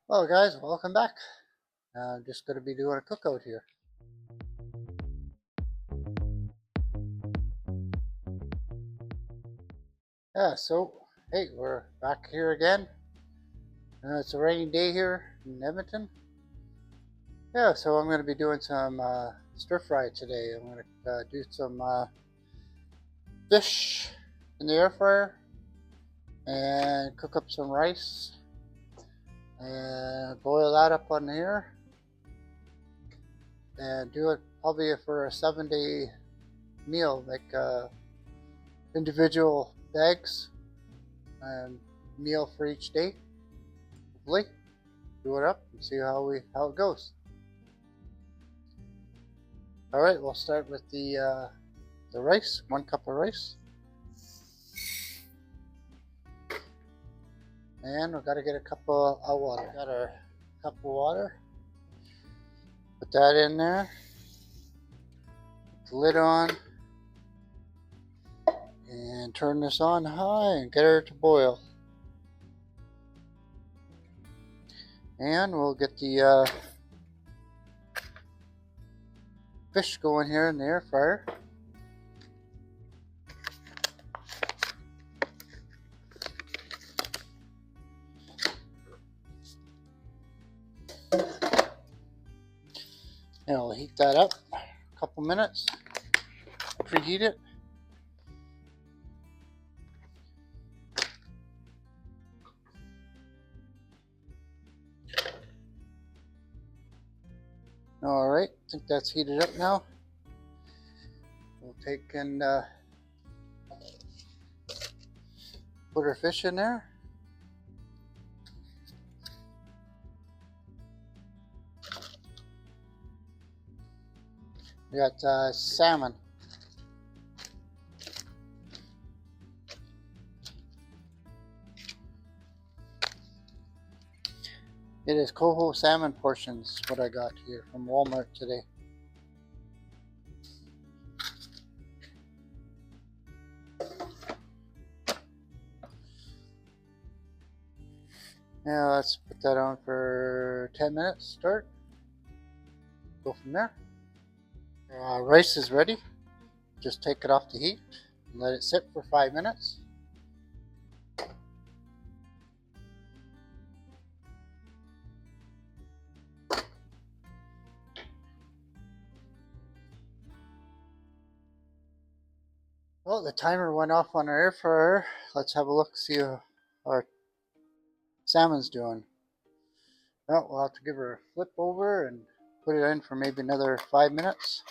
Hello guys, welcome back. I'm just going to be doing a cookout here. Hey, we're back here again. It's a rainy day here in Edmonton. So I'm going to be doing some stir fry today. I'm going to do some fish in the air fryer and cook up some rice and boil that up on here and do it probably for a 7-day meal, like individual bags and meal for each day. Hopefully, do it up and see how it goes. All right, we'll start with the rice. 1 cup of rice, and we've got to get a cup of water. Got our cup of water. Put that in there. Put the lid on, and turn this on high and get her to boil. And we'll get the fish going here in the air fryer. And we'll heat that up a couple minutes. Preheat it. Alright, I think that's heated up now. We'll take and put our fish in there. We got salmon. It is coho salmon portions, what I got here from Walmart today. Now let's put that on for 10 minutes, start. Go from there. Rice is ready. Just take it off the heat and let it sit for 5 minutes. Well, the timer went off on our air fryer. Let's have a look, see how our salmon's doing. Well, we'll have to give her a flip over and put it in for maybe another 5 minutes.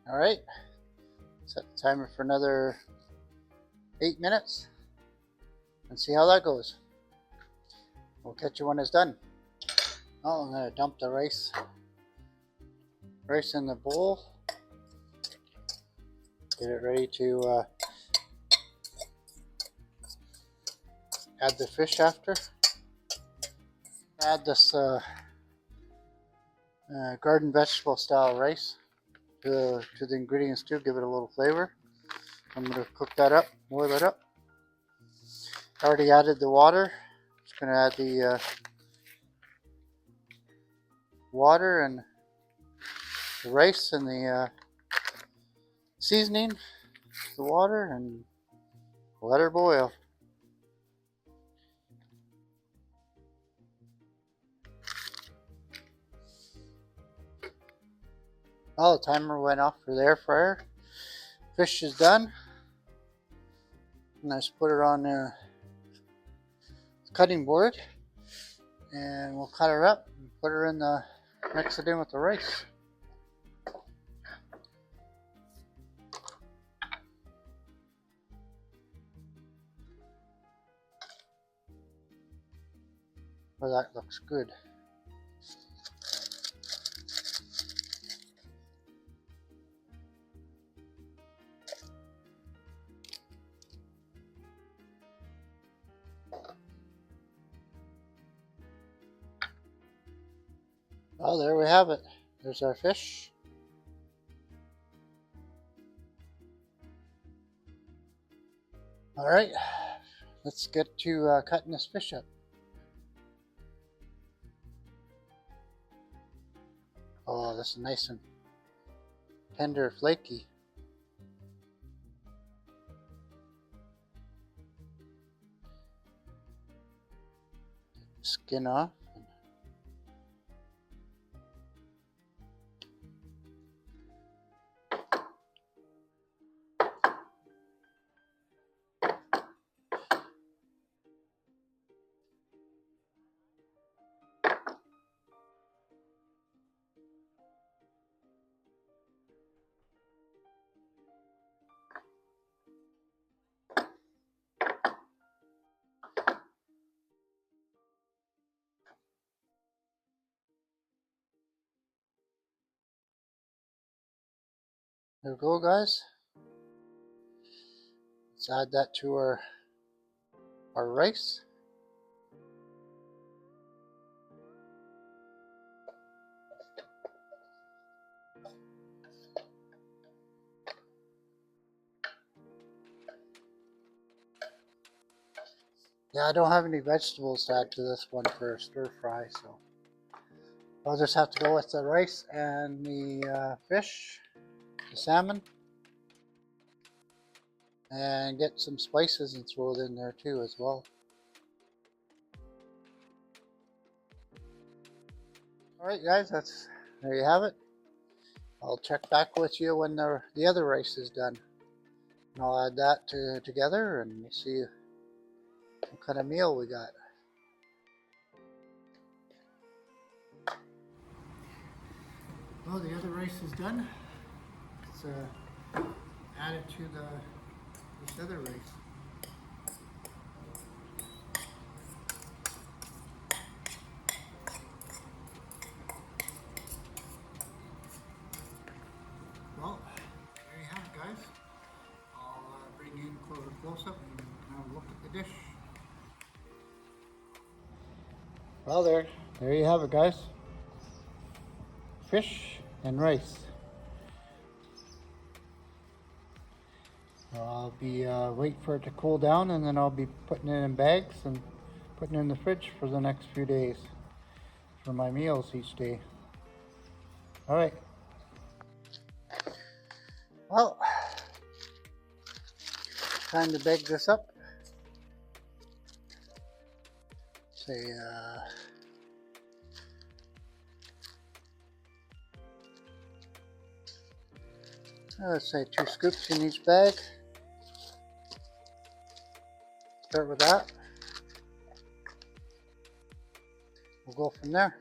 Alright, set the timer for another 8 minutes and see how that goes. We'll catch you when it's done. Oh, I'm going to dump the rice in the bowl. Get it ready to add the fish after. Add this garden vegetable style rice to the ingredients too, give it a little flavor. I'm going to cook that up, boil it up. I already added the water. Just going to add the water and the rice and the seasoning, the water, and let her boil. Oh, the timer went off for the air fryer. Fish is done. And I just put her on the cutting board, and we'll cut her up and put her in the mix it in with the rice. Well, that looks good. Well, there we have it. There's our fish. All right, let's get to cutting this fish up. Oh, this is nice and tender, flaky. Skin off. There we go, guys. Let's add that to our rice. Yeah, I don't have any vegetables to add to this one for a stir fry, so I'll just have to go with the rice and the fish, the salmon, and get some spices and throw it in there too as well. Alright guys, there you have it. I'll check back with you when the other rice is done. And I'll add that together and see what kind of meal we got. Well, the other rice is done. Let's add it to this other rice. Well, there you have it, guys. I'll bring you in close up and have a look at the dish. Well, there you have it, guys. Fish and rice. I'll be waiting for it to cool down, and then I'll be putting it in bags and putting it in the fridge for the next few days for my meals each day. All right. Well, time to bag this up. Say, let's say 2 scoops in each bag. Start with that. We'll go from there.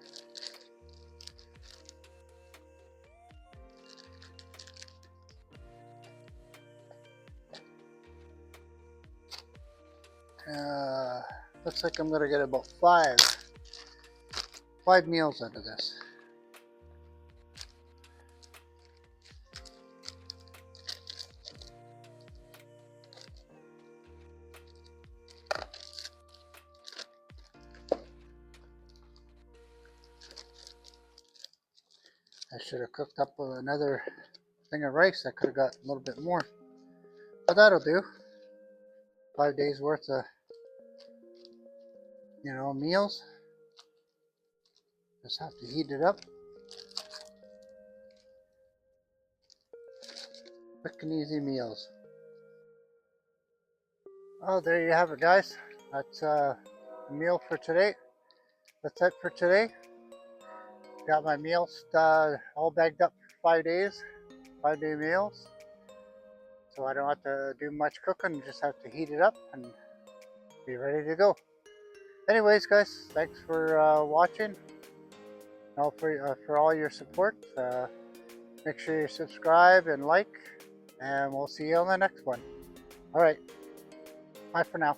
Looks like I'm gonna get about 5 meals out of this. I should have cooked up another thing of rice. I could have got a little bit more, but that'll do. 5 days worth of, meals. Just have to heat it up. Quick and easy meals. Oh, there you have it, guys. That's a meal for today. That's it for today. Got my meals all bagged up for 5 days, 5-day meals. So I don't have to do much cooking, just have to heat it up and be ready to go. Anyways, guys, thanks for watching. for all your support. Make sure you subscribe and like, and we'll see you on the next one. All right, bye for now.